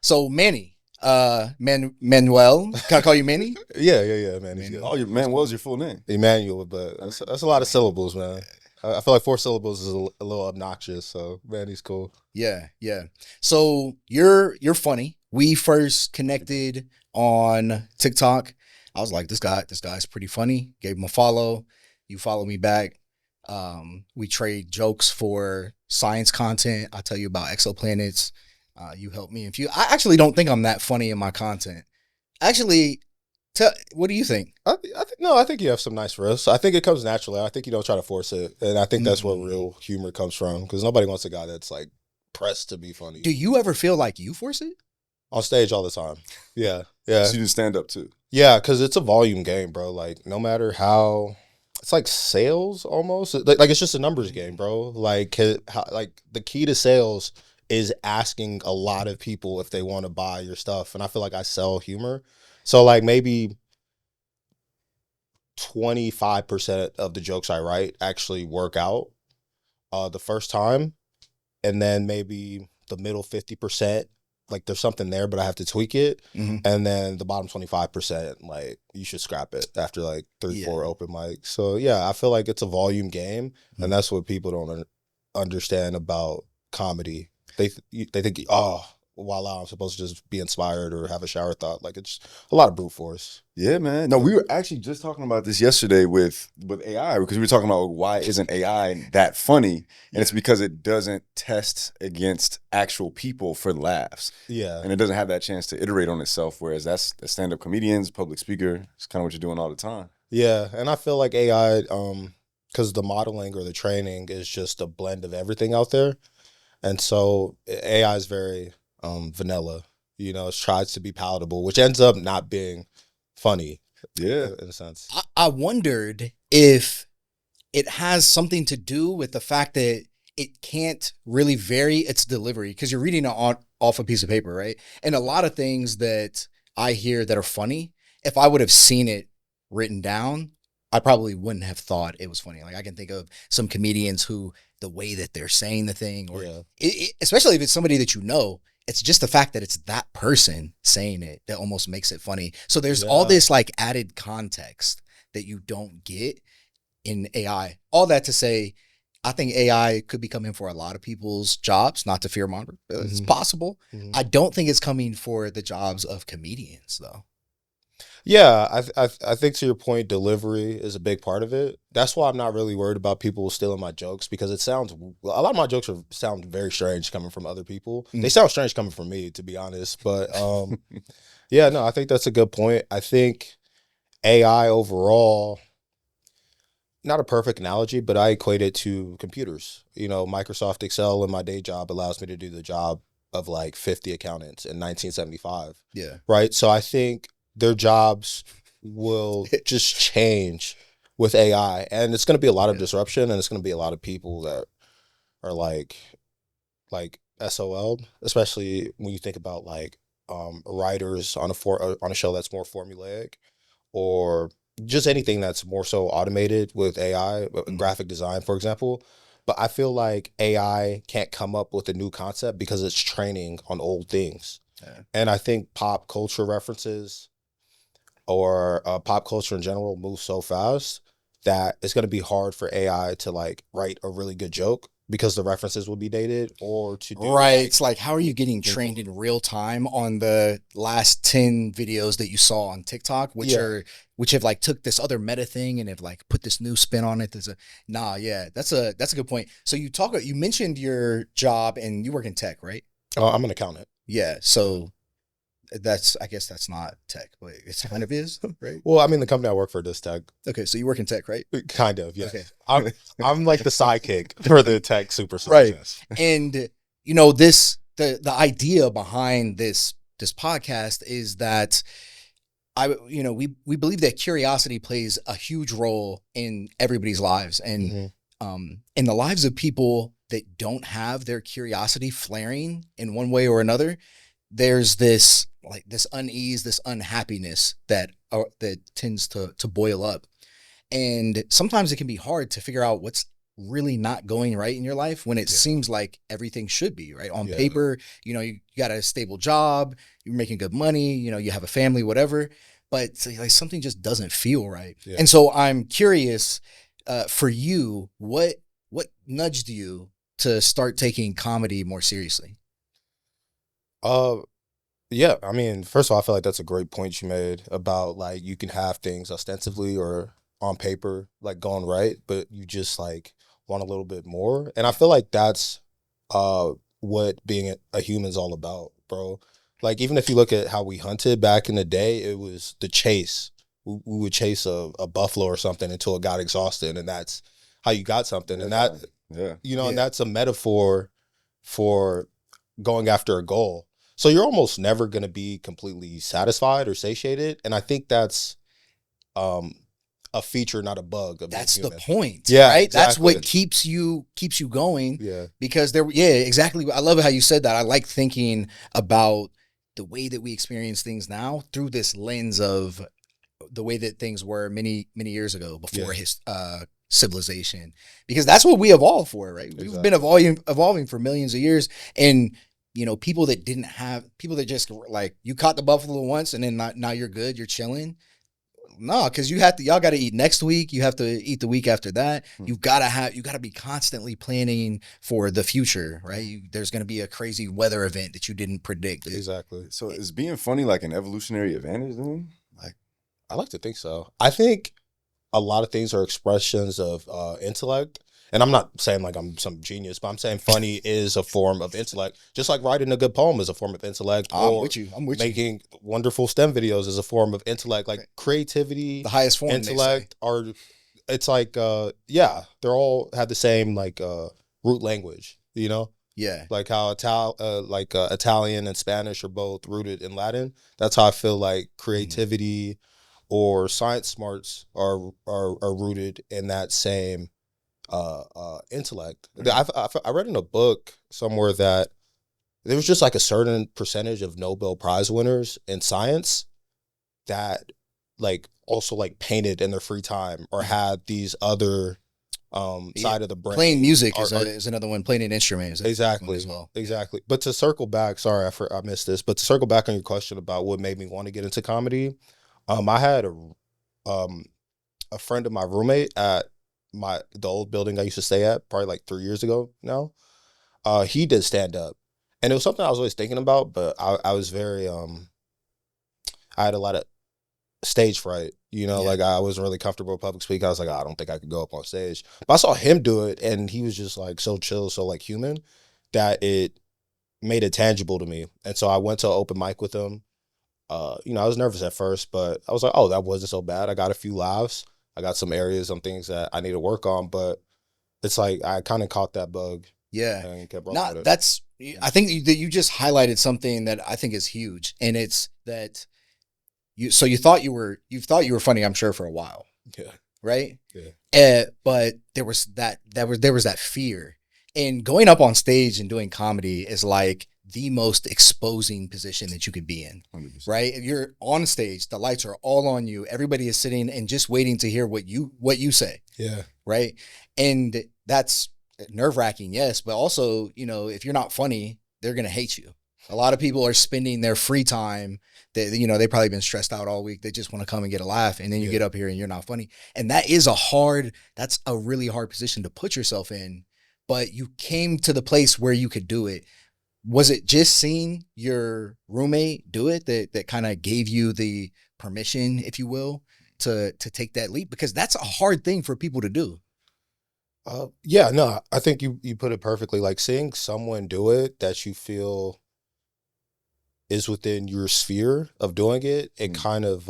So Manny, Manuel, can I call you Manny? Yeah, man. He's Manny. good. Oh, your man, what was your full name? Emmanuel, but that's a lot of syllables, man. I feel like 4 syllables is a little obnoxious, so man, he's cool. Yeah, yeah. So you're funny. We first connected on TikTok. I was like, this guy's pretty funny. Gave him a follow. You follow me back. We trade jokes for science content. I tell you about exoplanets. You help me. If you, I actually don't think I'm that funny in my content. Actually, what do you think? I think you have some nice riffs. I think it comes naturally. I think you don't try to force it, and I think that's where real humor comes from. Because nobody wants a guy that's like pressed to be funny. Do you ever feel like you force it? On stage all the time. Yeah. So you do stand up too. Yeah, because it's a volume game, bro. Like, no matter how, it's like sales almost. Like it's just a numbers game, bro. Like, like the key to sales is asking a lot of people if they want to buy your stuff. And I feel like I sell humor. So, like, maybe 25% of the jokes I write actually work out the first time. And then maybe the middle 50%. Like there's something there, but I have to tweak it. Mm-hmm. And then the bottom 25%, like you should scrap it after like 3-4 open mics. So yeah, I feel like it's a volume game, and that's what people don't understand about comedy. They think, oh, voila, I'm supposed to just be inspired or have a shower thought. Like it's a lot of brute force. Yeah, man. No, we were actually just talking about this yesterday with AI, because we were talking about why isn't AI that funny, and it's because it doesn't test against actual people for laughs. Yeah, and it doesn't have that chance to iterate on itself. Whereas that's the stand-up comedians, public speaker. It's kind of what you're doing all the time. Yeah, and I feel like AI, because the modeling or the training is just a blend of everything out there, and so AI is very vanilla. You know, it tries to be palatable, which ends up not being funny. Yeah, in a sense. I wondered if it has something to do with the fact that it can't really vary its delivery, because you're reading it off a piece of paper, right? And a lot of things that I hear that are funny, if I would have seen it written down, I probably wouldn't have thought it was funny. Like I can think of some comedians who the way that they're saying the thing, or especially if it's somebody that you know, it's just the fact that it's that person saying it that almost makes it funny. So there's all this like added context that you don't get in AI. All that to say, I think AI could be coming for a lot of people's jobs, not to fearmonger. It's possible. I don't think it's coming for the jobs of comedians though. Yeah, I think to your point, delivery is a big part of it. That's why I'm not really worried about people stealing my jokes, because a lot of my jokes sound very strange coming from other people. They sound strange coming from me, to be honest. But yeah, no, I think that's a good point. I think AI overall, not a perfect analogy, but I equate it to computers. You know, Microsoft Excel in my day job allows me to do the job of like 50 accountants in 1975. Yeah. Right. So I think their jobs will just change with AI, and it's going to be a lot of disruption, and it's going to be a lot of people that are like SOL'd, especially when you think about like writers on a show that's more formulaic, or just anything that's more so automated with AI, graphic design, for example. But I feel like AI can't come up with a new concept because it's training on old things. Yeah. And I think pop culture references or pop culture in general moves so fast that it's going to be hard for AI to like write a really good joke, because the references will be dated, or to do it's like, how are you getting trained in real time on the last 10 videos that you saw on TikTok, which have like took this other meta thing and have like put this new spin on it. That's a good point. So you mentioned your job and you work in tech, right? I'm an accountant. Yeah. So I guess that's not tech, but it kind of is, right? Well, I mean, the company I work for does tech. Okay, so you work in tech, right? Kind of, yeah. Okay. I'm like the sidekick for the tech super right. And you know, the idea behind this podcast is that we believe that curiosity plays a huge role in everybody's lives, and in the lives of people that don't have their curiosity flaring in one way or another, there's this unease, this unhappiness that tends to boil up. And sometimes it can be hard to figure out what's really not going right in your life when it Yeah. seems like everything should be right on Yeah. paper. You know, you got a stable job, you're making good money, you know, you have a family, whatever, but like something just doesn't feel right. Yeah. And so I'm curious, for you, what nudged you to start taking comedy more seriously? Yeah, I mean, first of all, I feel like that's a great point you made about like you can have things ostensibly or on paper like going right, but you just like want a little bit more. And I feel like that's what being a human's all about, bro. Like even if you look at how we hunted back in the day, it was the chase. We would chase a buffalo or something until it got exhausted, and that's how you got something. And that, Yeah. you know, Yeah. and that's a metaphor for going after a goal. So you're almost never going to be completely satisfied or satiated. And I think that's a feature, not a bug of being That's the human. point, Yeah, right? That's exactly. what keeps you going. Yeah. Because exactly. I love how you said that. I like thinking about the way that we experience things now through this lens of the way that things were many years ago before his civilization, because that's what we evolved for, right? We've been evolving for millions of years, and you know, people that just like, you caught the buffalo once and then now you're good, you're chilling. No, because y'all got to eat next week. You have to eat the week after that. You got to be constantly planning for the future, right? There's going to be a crazy weather event that you didn't predict. Exactly. So is being funny like an evolutionary advantage then? Like, I like to think so. I think a lot of things are expressions of intellect. And I'm not saying like I'm some genius, but I'm saying funny is a form of intellect. Just like writing a good poem is a form of intellect. I'm with you. Making wonderful STEM videos is a form of intellect. Like creativity, The highest form, intellect are, it's like, they're all have the same like root language, you know? Yeah. Like how Italian and Spanish are both rooted in Latin. That's how I feel like creativity or science smarts are rooted in that same intellect. I read in a book somewhere that there was just like a certain percentage of Nobel Prize winners in science that like also like painted in their free time or had these other side of the brain. Playing music is another one. Playing an instrument is exactly as well. Exactly. But to circle back, sorry, I missed this. But to circle back on your question about what made me want to get into comedy, I had a friend of my roommate at the old building I used to stay at probably like 3 years ago now. He did stand up, and it was something I was always thinking about, but I was very I had a lot of stage fright, you know, like I wasn't really comfortable with public speaking. I was like, I don't think I could go up on stage. But I saw him do it, and he was just like so chill, so like human, that it made it tangible to me. And so I went to an open mic with him. You know, I was nervous at first, but I was like, oh, that wasn't so bad. I got a few laughs. I got some areas, some things that I need to work on, but it's like I kind of caught that bug. Yeah. And kept rolling with it. I think that you just highlighted something that I think is huge, and it's that you thought you were funny, I'm sure, for a while. Yeah. Right? Yeah. But there was that fear. And going up on stage and doing comedy is like the most exposing position that you could be in. 100%. Right? If you're on stage, the lights are all on you. Everybody is sitting and just waiting to hear what you say. Yeah. Right? And that's nerve-wracking, yes, but also, you know, if you're not funny, they're going to hate you. A lot of people are spending their free time that, you know, they've probably been stressed out all week. They just want to come and get a laugh. And then you get up here and you're not funny. And that's a really hard position to put yourself in, but you came to the place where you could do it. Was it just seeing your roommate do it that kind of gave you the permission, if you will, to take that leap? Because that's a hard thing for people to do. Yeah, no, I think you put it perfectly. Like seeing someone do it that you feel is within your sphere of doing it, it kind of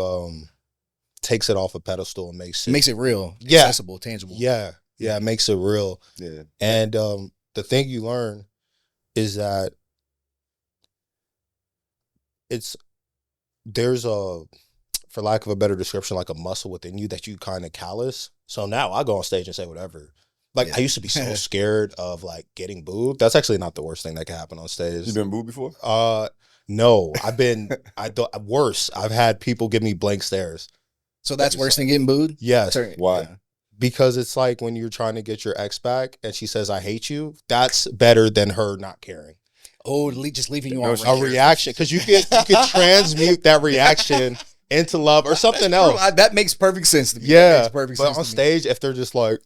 takes it off a pedestal and makes it real, accessible, tangible. Yeah, it makes it real. Yeah. And the thing you learn is that there's for lack of a better description, like a muscle within you that you kind of callous. So now I go on stage and say whatever. Like I used to be so scared of like getting booed. That's actually not the worst thing that can happen on stage. You been booed before? No, worse. I've had people give me blank stares. So that's worse than getting booed? Yes. Why? because it's like when you're trying to get your ex back and she says, I hate you, that's better than her not caring. Oh, just leaving you on A reaction, because you can transmute that reaction into love or something else. That makes perfect sense to me. Yeah, perfect but sense on to me. stage, if they're just like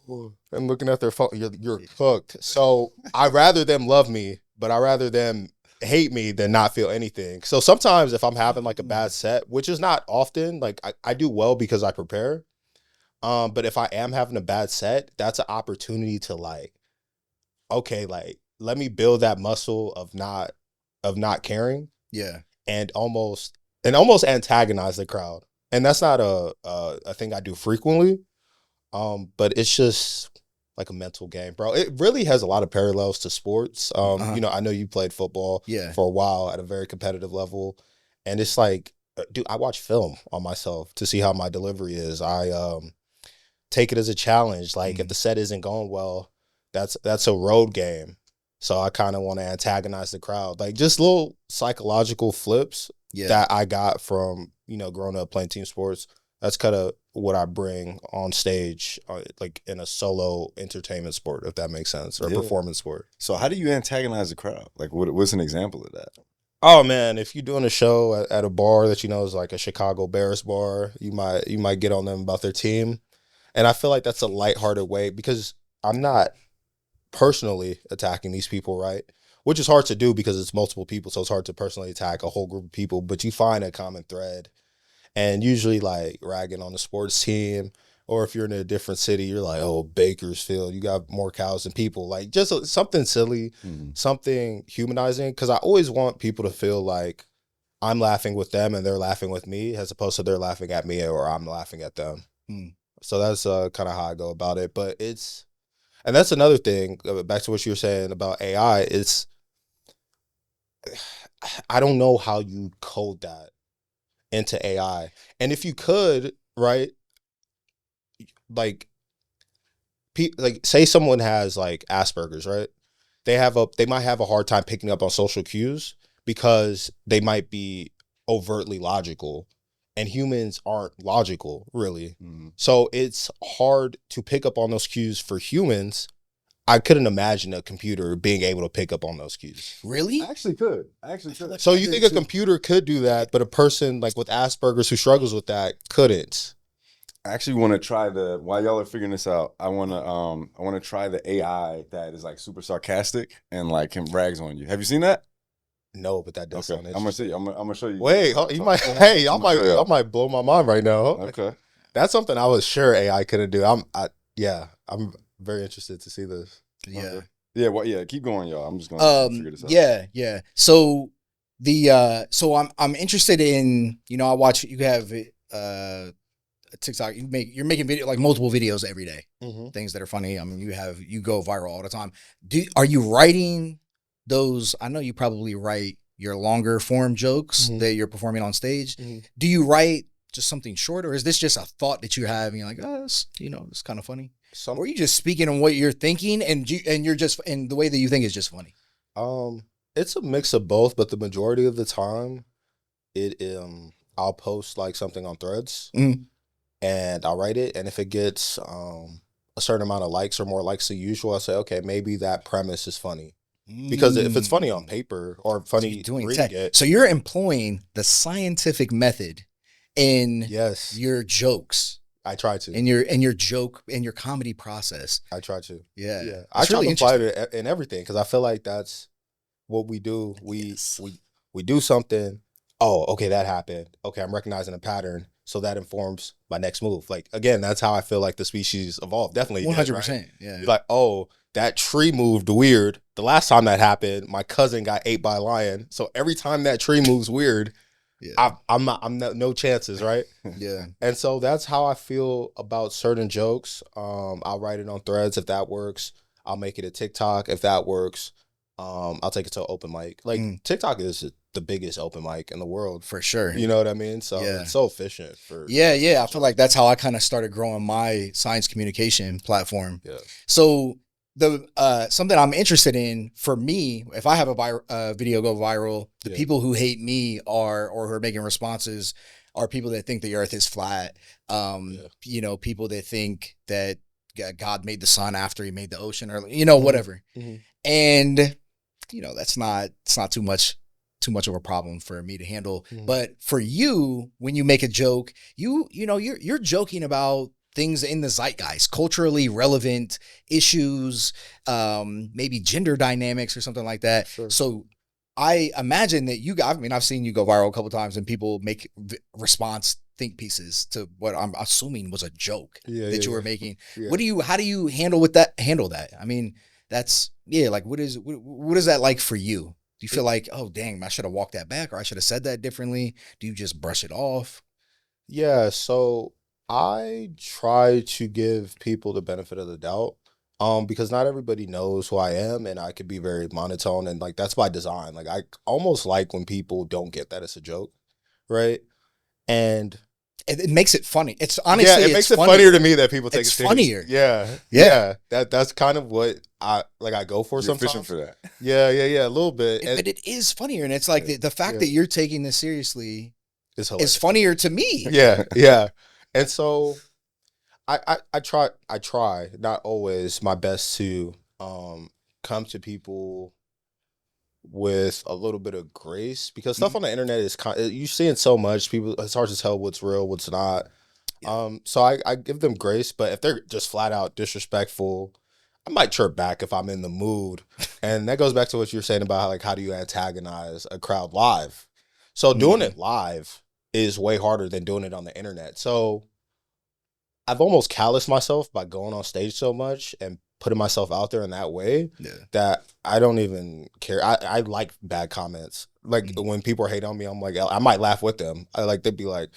and looking at their phone, you're cooked. So I rather them love me, but I rather them hate me than not feel anything. So sometimes if I'm having like a bad set, which is not often, like I do well because I prepare. But if I am having a bad set, that's an opportunity to like, okay, like let me build that muscle of not caring. Yeah. And almost antagonize the crowd. And that's not a thing I do frequently. But it's just like a mental game, bro. It really has a lot of parallels to sports. You know, I know you played football for a while at a very competitive level. And it's like, dude, I watch film on myself to see how my delivery is. I take it as a challenge. Like if the set isn't going well, that's a road game. So I kind of want to antagonize the crowd. Like just little psychological flips that I got from, you know, growing up playing team sports. That's kind of what I bring on stage, like in a solo entertainment sport, if that makes sense, or a performance sport. So how do you antagonize the crowd? Like what's an example of that? Oh man, if you're doing a show at a bar that you know is like a Chicago Bears bar, you might get on them about their team. And I feel like that's a lighthearted way, because I'm not personally attacking these people, right? Which is hard to do because it's multiple people, so it's hard to personally attack a whole group of people, but you find a common thread. And usually like ragging on the sports team, or if you're in a different city, you're like, oh, Bakersfield, you got more cows than people. Like just something silly, something humanizing, because I always want people to feel like I'm laughing with them and they're laughing with me, as opposed to they're laughing at me or I'm laughing at them. So that's kind of how I go about it. But and that's another thing, back to what you were saying about AI, I don't know how you code that into AI. And if you could, right, like say someone has like Asperger's, right? They might have a hard time picking up on social cues because they might be overtly logical, and humans aren't logical, really. So it's hard to pick up on those cues for humans. I couldn't imagine a computer being able to pick up on those cues. Really? I actually could. So you think a computer could do that, but a person like with Asperger's who struggles with that couldn't? I actually want to try while y'all are figuring this out, I want to try the AI that is like super sarcastic and like rags on you. Have you seen that? No, but that does sound interesting. I'm gonna show you. Wait, I might blow my mind right now. Okay. That's something I was sure AI couldn't do. I'm very interested to see this. Yeah. Okay. Yeah, keep going, y'all. I'm just gonna figure this out. Yeah. So I'm interested in, you know, I watch, you have TikTok, you're making video, like multiple videos every day, things that are funny. I mean, you go viral all the time. Are you writing those? I know you probably write your longer form jokes that you're performing on stage. Do you write just something short, or is this just a thought that you have and you're like, oh, it's kind of funny? Or are you just speaking on what you're thinking and you're just, and the way that you think is just funny? It's a mix of both, but the majority of the time I'll post like something on Threads and I'll write it, and if it gets a certain amount of likes or more likes than usual, I say, okay, maybe that premise is funny. Because if it's funny on paper or funny reading it. So you're employing the scientific method in your jokes. I try to. In your joke, in your comedy process. I try to. Yeah. I try to apply it in everything, because I feel like that's what we do. We do something. Oh, okay, that happened. Okay, I'm recognizing a pattern, so that informs my next move. Like, again, that's how I feel like the species evolved. Definitely 100%. Right? Yeah. You're like, oh, that tree moved weird. The last time that happened, my cousin got ate by a lion. So every time that tree moves weird, I'm no chances, right? Yeah. And so that's how I feel about certain jokes. I'll write it on Threads if that works. I'll make it a TikTok if that works. I'll take it to an open mic. Like TikTok is the biggest open mic in the world. For sure. You know what I mean? So it's so efficient. I feel like that's how I kind of started growing my science communication platform. Yeah. So the something I'm interested in for me, if I have a video go viral, the people who hate me or who are making responses are people that think the earth is flat. You know, people that think that God made the sun after he made the ocean, or, you know, whatever. And, you know, it's not too much of a problem for me to handle. But for you, when you make a joke, you know, you're joking about things in the zeitgeist, culturally relevant issues, maybe gender dynamics or something like that. Sure. So I imagine that I've seen you go viral a couple of times and people make response think pieces to what I'm assuming was a joke that you were making. How do you handle that? I mean, that's, like, what is that like for you? Do you feel like, oh, dang, I should have walked that back, or I should have said that differently? Do you just brush it off? Yeah. So I try to give people the benefit of the doubt, because not everybody knows who I am, and I could be very monotone, and like that's by design. Like, I almost like when people don't get that it's a joke, right? And it makes it funny. It's honestly, it makes it funnier to me that people take it funnier. Yeah. That's kind of what I go for. You're sometimes for that. Yeah, a little bit. But it is funnier, and it's like the fact that you're taking this seriously is funnier to me. Yeah. And so I try, not always, my best to come to people with a little bit of grace, because stuff on the internet is you're seeing so much, people, it's hard to tell what's real, what's not. So I give them grace, but if they're just flat out disrespectful, I might chirp back if I'm in the mood. And that goes back to what you were saying about how do you antagonize a crowd live. So doing it live is way harder than doing it on the internet. So I've almost calloused myself by going on stage so much and putting myself out there in that way that I don't even care. I like bad comments. Like when people are hating on me, I'm like, I might laugh with them. They'd be like,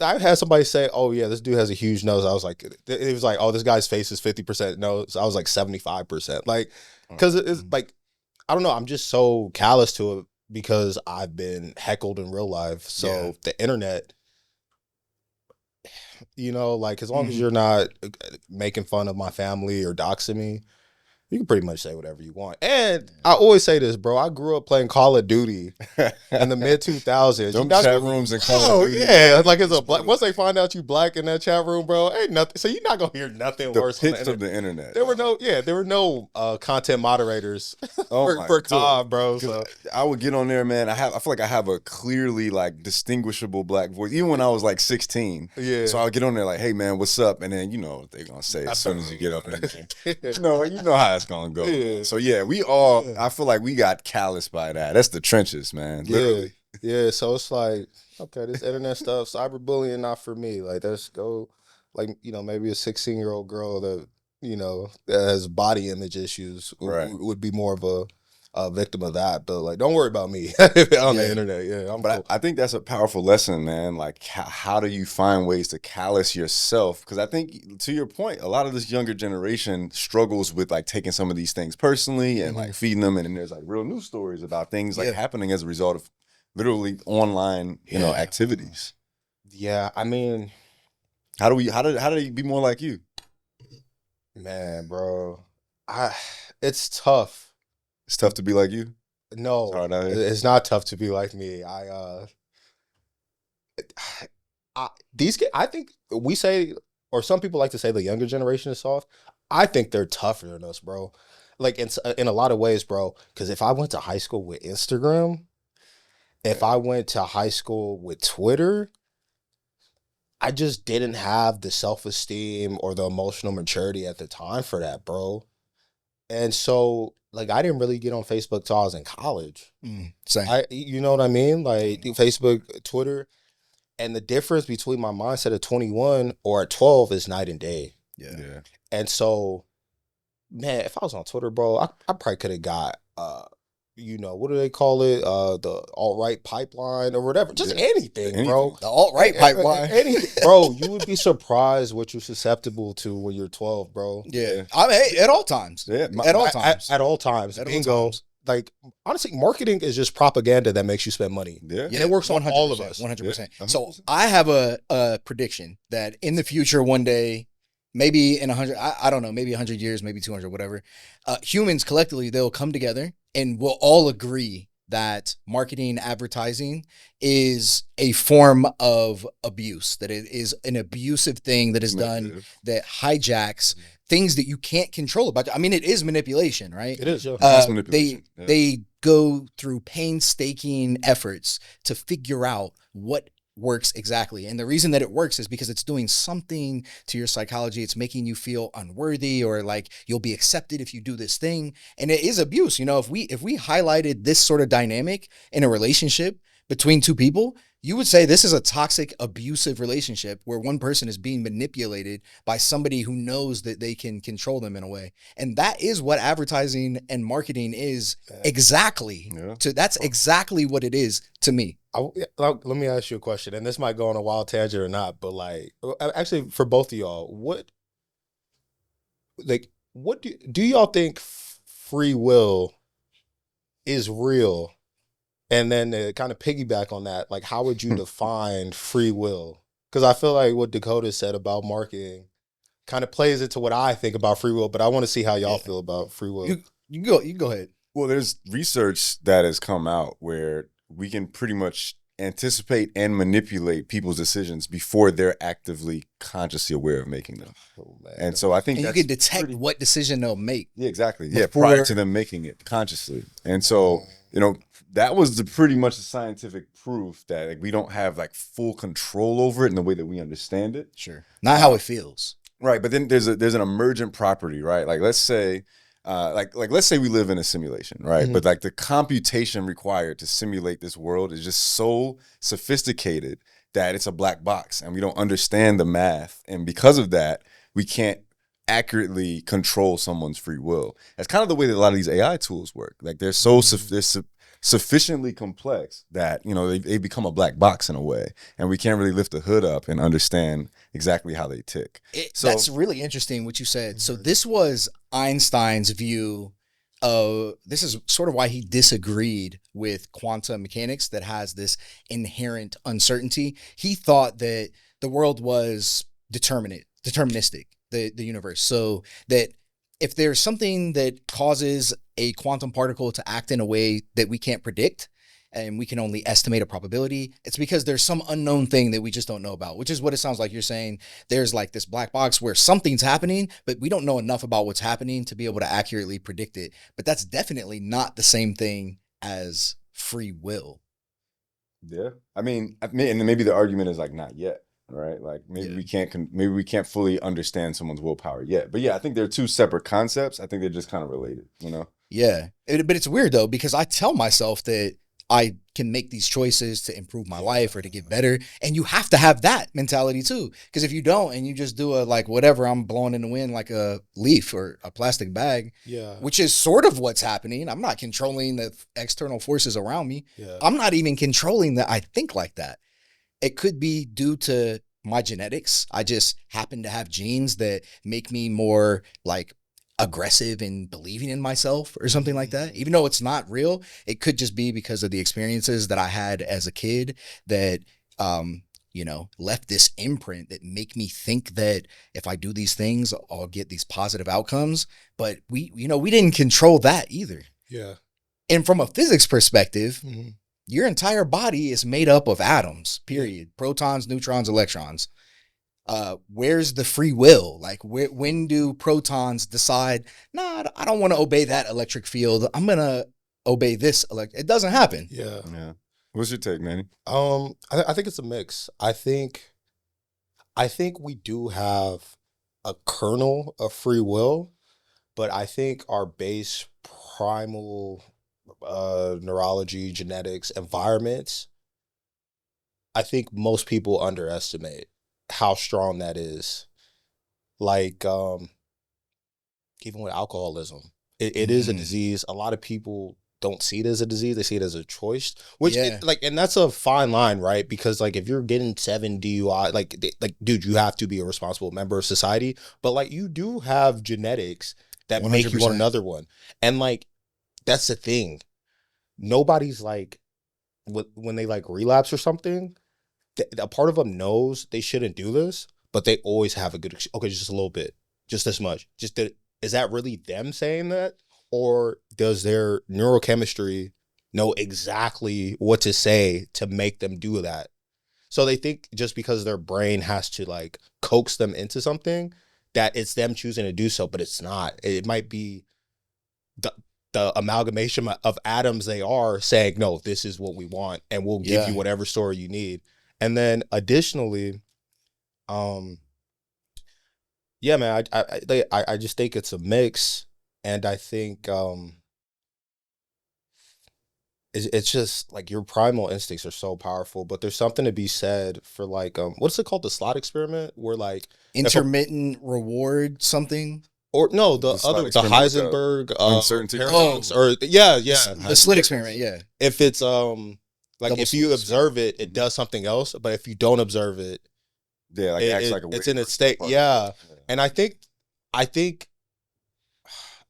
I had somebody say, oh yeah, this dude has a huge nose. I was like, it was like, oh, this guy's face is 50% nose. I was like 75%. Like, because it's like, I don't know. I'm just so callous to it because I've been heckled in real life. So the internet, you know, like, as long as you're not making fun of my family or doxing me, you can pretty much say whatever you want. And I always say this, bro. I grew up playing Call of Duty in the mid 2000s. Them chat rooms and Call of Duty. Yeah, like, it's a black. Once they find out you black in that chat room, bro, ain't nothing. So you're not gonna hear nothing worse. The hits of the internet. There were no content moderators for COD, bro. So I would get on there, man. I feel like I have a clearly, like, distinguishable black voice, even when I was like 16. Yeah. So I would get on there like, hey man, what's up? And then you know what they're gonna say as soon as you get up in there. you know how it's gonna go. Yeah. So yeah, we all, I feel like we got calloused by that. That's the trenches, man. Literally. Yeah. So it's like, okay, this internet stuff, cyberbullying, not for me. Like, let's go, like, you know, maybe a 16-year-old girl that, you know, that has body image issues would be more of a victim of that. But like, don't worry about me on the internet. Yeah, cool. I think that's a powerful lesson, man. Like, how do you find ways to callous yourself? Because I think, to your point, a lot of this younger generation struggles with like taking some of these things personally and like feeding them, and then there's like real news stories about things like happening as a result of literally online, you know, activities. Yeah, I mean, how do you be more like you? Man, bro, it's tough. It's tough to be like you? No, it's not tough to be like me. I think we say, or some people like to say, the younger generation is soft. I think they're tougher than us, bro. Like, in a lot of ways, bro. Because if I went to high school with Instagram, if I went to high school with Twitter, I just didn't have the self-esteem or the emotional maturity at the time for that, bro. And so, like, I didn't really get on Facebook till I was in college. Same. You know what I mean? Like, Facebook, Twitter. And the difference between my mindset at 21 or at 12 is night and day. Yeah. And so, man, if I was on Twitter, bro, I probably could have got, you know, what do they call it? The alt-right pipeline or whatever. Just anything, bro. The alt-right pipeline. Anything. Bro, you would be surprised what you're susceptible to when you're 12, bro. Yeah. I mean, at all times. Yeah. At all times. At all times. Bingo. Like, honestly, marketing is just propaganda that makes you spend money. Yeah. And it works on all of us. 100%. So I have a prediction that in the future, one day, maybe in 100, I don't know, maybe 100 years, maybe 200, whatever, humans collectively, they'll come together and we'll all agree that marketing, advertising is a form of abuse, that it is an abusive thing that is done that hijacks things that you can't control about. I mean, it is manipulation, right? It is. Yeah. Mass manipulation. They go through painstaking efforts to figure out what works exactly. And the reason that it works is because it's doing something to your psychology. It's making you feel unworthy, or like you'll be accepted if you do this thing. And it is abuse. You know, if we highlighted this sort of dynamic in a relationship between two people, you would say this is a toxic, abusive relationship where one person is being manipulated by somebody who knows that they can control them in a way. And that is what advertising and marketing is exactly. That's exactly what it is to me. Let me ask you a question, and this might go on a wild tangent or not, but like, actually, for both of y'all, what do y'all think free will is real? And then to kind of piggyback on that, like, how would you define free will? Because I feel like what Dakotah said about marketing kind of plays into what I think about free will, but I want to see how y'all feel about free will. You go ahead. Well, there's research that has come out where we can pretty much anticipate and manipulate people's decisions before they're actively consciously aware of making them. And so I think you can detect what decision they'll make. Yeah, exactly. Yeah, prior to them making it consciously. And so, you know, that was pretty much the scientific proof that like, we don't have like full control over it in the way that we understand it. Sure. Not how it feels. Right. But then there's an emergent property, right? Like let's say let's say we live in a simulation, right? Mm-hmm. But like the computation required to simulate this world is just so sophisticated that it's a black box and we don't understand the math. And because of that, we can't accurately control someone's free will. That's kind of the way that a lot of these AI tools work. Like they're so sufficiently complex that, you know, they become a black box in a way, and we can't really lift the hood up and understand exactly how they tick. That's really interesting what you said. So this was Einstein's view of, this is sort of why he disagreed with quantum mechanics that has this inherent uncertainty. He thought that the world was deterministic, the universe. So that if there's something that causes a quantum particle to act in a way that we can't predict and we can only estimate a probability, it's because there's some unknown thing that we just don't know about, which is what it sounds like you're saying. There's like this black box where something's happening, but we don't know enough about what's happening to be able to accurately predict it. But that's definitely not the same thing as free will. Yeah. I mean, and maybe the argument is like, not yet. Right, like maybe we can't fully understand someone's willpower yet. But yeah, I think they're two separate concepts. I think they're just kind of related, you know. Yeah, but it's weird though, because I tell myself that I can make these choices to improve my life or to get better, and you have to have that mentality too. Because if you don't, and you just do a like whatever, I'm blowing in the wind like a leaf or a plastic bag, which is sort of what's happening. I'm not controlling the external forces around me. I'm not even controlling that I think like that. It could be due to my genetics. I just happen to have genes that make me more like aggressive in believing in myself or something like that. Even though it's not real, it could just be because of the experiences that I had as a kid that, you know, left this imprint that make me think that if I do these things, I'll get these positive outcomes. But we didn't control that either. Yeah. And from a physics perspective, your entire body is made up of atoms, period. Protons, neutrons, electrons. Where's the free will? Like, when do protons decide, nah, I don't want to obey that electric field. I'm going to obey this. It doesn't happen. Yeah. What's your take, Manny? I think it's a mix. I think we do have a kernel of free will, but I think our base primal neurology, genetics, environments, I think most people underestimate how strong that is. Like, even with alcoholism, it is a disease. A lot of people don't see it as a disease; they see it as a choice. Which, and that's a fine line, right? Because like, if you're getting 7 DUI, like, dude, you have to be a responsible member of society. But like, you do have genetics that 100%. Make you want another one, and like, that's the thing. Nobody's like, when they like relapse or something, a part of them knows they shouldn't do this, but they always have a good, okay, just a little bit, just this much. Is that really them saying that? Or does their neurochemistry know exactly what to say to make them do that? So they think just because their brain has to like coax them into something, that it's them choosing to do so, but it's not. It might be the amalgamation of atoms they are saying, no, this is what we want, and we'll give you whatever story you need. And then additionally, yeah, man, I just think it's a mix, and I think it's just like your primal instincts are so powerful, but there's something to be said for like what's it called, the slot experiment, where like intermittent reward something, or no, the slot other, the experiment, Heisenberg uncertainty paradox, or yeah, the slit experiment. Yeah, if it's like Double if you slit observe it, it does something else, but if you don't observe it, yeah, like acts like a it's wave in its or state. something. Yeah, and I think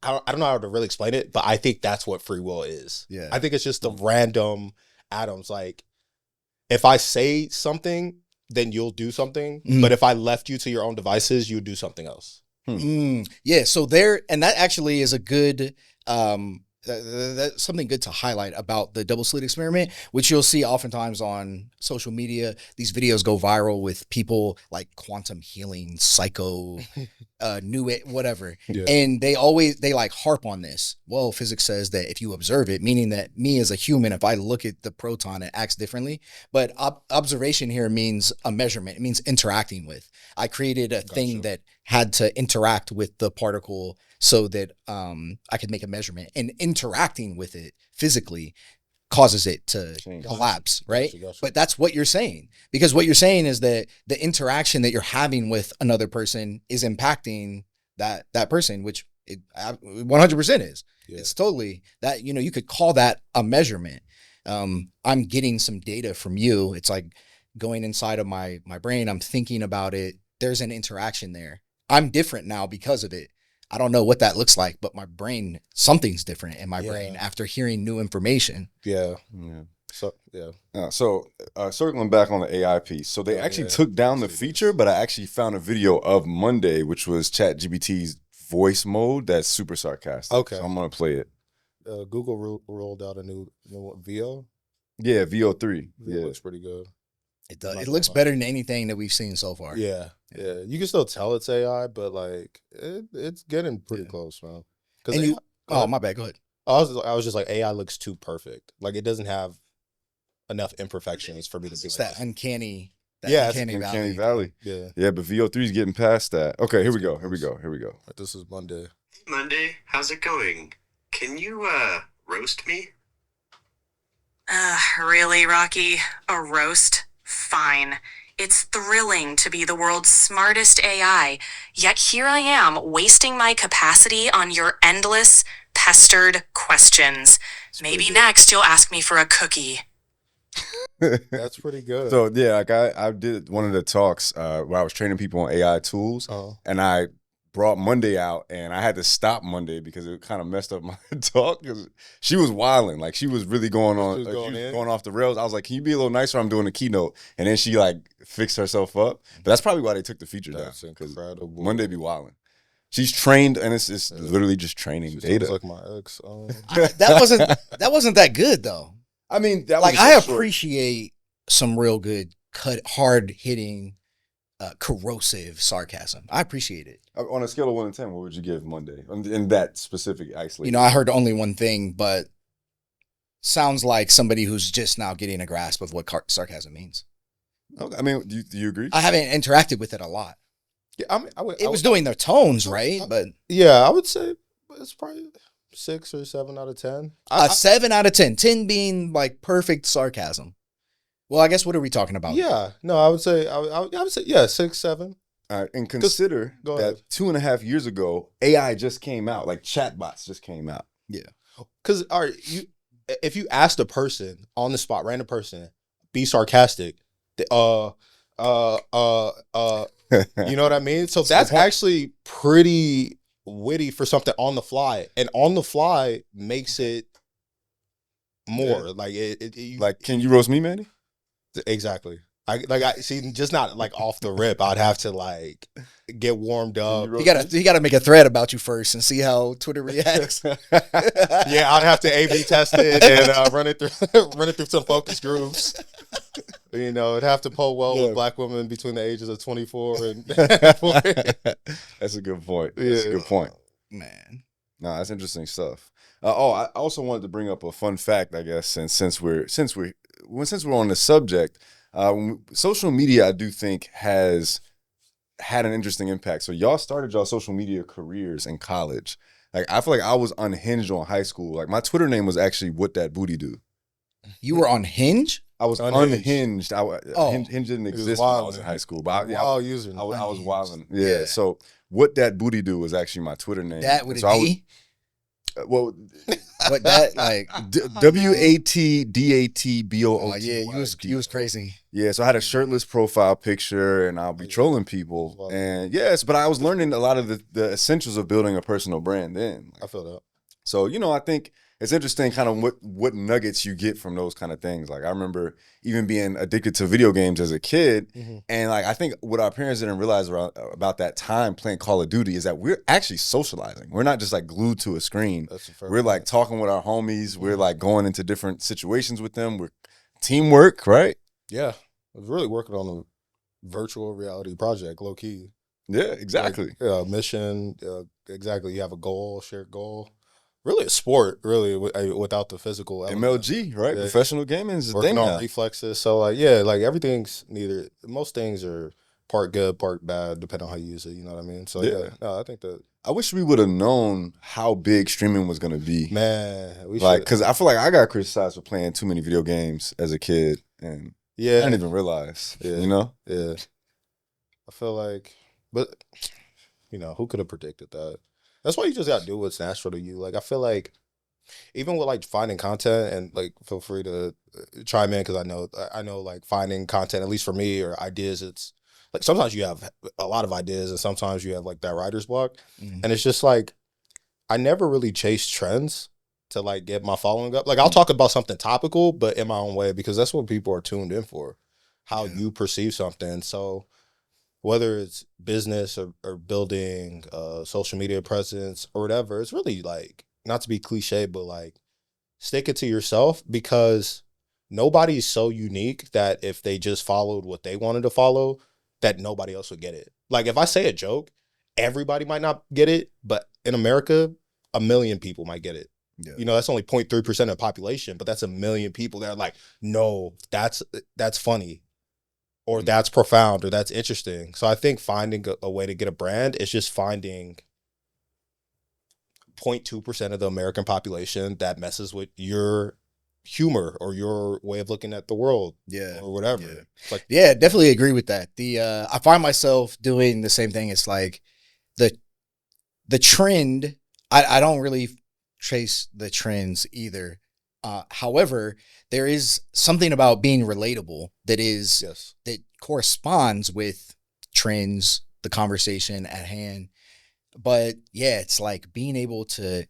I don't know how to really explain it, but I think that's what free will is. Yeah. I think it's just the random atoms. Like, if I say something, then you'll do something. Mhm. But if I left you to your own devices, you'll do something else. Yeah, so there, and that actually is a good that's something good to highlight about the double slit experiment, which you'll see oftentimes on social media. These videos go viral with people like quantum healing, psycho, new it, whatever. Yeah. And they like harp on this. Well, physics says that if you observe it, meaning that me as a human, if I look at the proton, it acts differently. But observation here means a measurement. It means interacting with. I created a thing that had to interact with the particle so that I could make a measurement, and interacting with it physically causes it to collapse, right? Gotcha. But that's what you're saying, because what you're saying is that the interaction that you're having with another person is impacting that person, which it 100% is. Yeah. It's totally that, you could call that a measurement. I'm getting some data from you. It's like going inside of my brain. I'm thinking about it. There's an interaction there. I'm different now because of it. I don't know what that looks like, but my brain, something's different in my brain after hearing new information. Yeah. So yeah. Circling back on the AI piece, so they actually took down the feature, but I actually found a video of Monday, which was ChatGPT's voice mode that's super sarcastic. Okay. So I'm gonna play it. Google rolled out a new VO. Yeah, VO3. It looks pretty good. It does. It looks better than anything that we've seen so far. Yeah. You can still tell it's AI, but like it's getting pretty close, man. And oh, my bad. Go ahead. I was just like, AI looks too perfect. Like, it doesn't have enough imperfections for me to be It's like, that uncanny. Uncanny Valley. Yeah, but VO3 is getting past that. Okay, here we go. This is Monday. Monday, how's it going? Can you roast me? Really, Rocky? A roast? Fine. It's thrilling to be the world's smartest AI, yet here I am wasting my capacity on your endless, pestered questions. Maybe next you'll ask me for a cookie. That's pretty good. So yeah, like I did one of the talks where I was training people on AI tools, and I brought Monday out, and I had to stop Monday because it kind of messed up my talk, because she was wilding, like she was really going on, going off the rails. I was like, "Can you be a little nicer? I'm doing a keynote," and then she like fixed herself up. But that's probably why they took the feature down, because Monday be wilding. She's trained, and it's literally just training data. Like my ex. That wasn't that good though. I mean, that like was I short. appreciate some real good hard hitting, corrosive sarcasm. I appreciate it. On a scale of 1 to 10, what would you give Monday in that specific isolation? I heard only one thing, but sounds like somebody who's just now getting a grasp of what sarcasm means. Okay. I mean, do you agree? I haven't interacted with it a lot. Yeah, I mean, it was doing their tones, right? But yeah, I would say it's probably 6 or 7 out of 10. 7 out of 10. 10 being like perfect sarcasm. Well, I guess what are we talking about? Yeah, no, I would say yeah, 6, 7. All right, and consider that 2.5 years ago, AI just came out, like chatbots just came out. Yeah, because if you asked a person on the spot, random person, be sarcastic, you know what I mean? So that's actually pretty witty for something on the fly, and on the fly makes it more like it. Like, can you roast me, Manny? Exactly. I see, just not like off the rip. I'd have to like get warmed up. You gotta make a thread about you first and see how Twitter reacts. Yeah, I'd have to A/B test it and run it through some focus groups. You know, it'd have to poll well with black women between the ages of 24 and. That's a good point. That's a good point, man. No, that's interesting stuff. I also wanted to bring up a fun fact, I guess, since we're on the subject. Social media, I do think, has had an interesting impact. So y'all started y'all social media careers in college. Like, I feel like I was unhinged on high school. Like, my Twitter name was actually What That Booty Do. You were on Hinge? I was unhinged. Hinge didn't exist when I was in high school. But I was wilding. Yeah. So What That Booty Do was actually my Twitter name. That would so it be? Well, what that like WATDATBOOT. Oh yeah, you was crazy. Yeah, so I had a shirtless profile picture, and I'll be trolling people. And yes, but I was learning a lot of the essentials of building a personal brand then. I feel that. So, I think it's interesting kind of what nuggets you get from those kind of things. Like, I remember even being addicted to video games as a kid. And like, I think what our parents didn't realize about that time playing Call of Duty is that we're actually socializing. We're not just like glued to a screen. We're like talking with our homies. We're like going into different situations with them. We're teamwork, right? Yeah. I was really working on a virtual reality project, low key. Yeah, exactly. Like, mission, exactly. You have a goal, shared goal. Really a sport, really, without the physical element. MLG, right? Yeah. Professional gaming is a thing on now. Reflexes. So, like everything's most things are part good, part bad, depending on how you use it. You know what I mean? So, I think that. I wish we would have known how big streaming was going to be. Man, because I feel like I got criticized for playing too many video games as a kid. And I didn't even realize, Yeah. I feel like, but, who could have predicted that? That's why you just got to do what's natural to you. Like, I feel like even with like finding content, and like feel free to chime in because I know like finding content, at least for me, or ideas, it's like sometimes you have a lot of ideas and sometimes you have like that writer's block. And it's just like, I never really chase trends to like get my following up. Like, I'll talk about something topical, but in my own way, because that's what people are tuned in for, how you perceive something. So whether it's business or building social media presence or whatever, it's really like, not to be cliche, but like stick it to yourself, because nobody's so unique that if they just followed what they wanted to follow, that nobody else would get it. Like, if I say a joke, everybody might not get it, but in America, 1 million people might get it. Yeah. That's only 0.3% of the population, but that's 1 million people that are like, no, that's funny. Or that's profound, or that's interesting. So I think finding a way to get a brand is just finding 0.2% of the American population that messes with your humor or your way of looking at the world, or whatever. Yeah. Like, definitely agree with that. I find myself doing the same thing. It's like the trend. I don't really chase the trends either. However, there is something about being relatable that corresponds with trends, the conversation at hand. But it's like being able to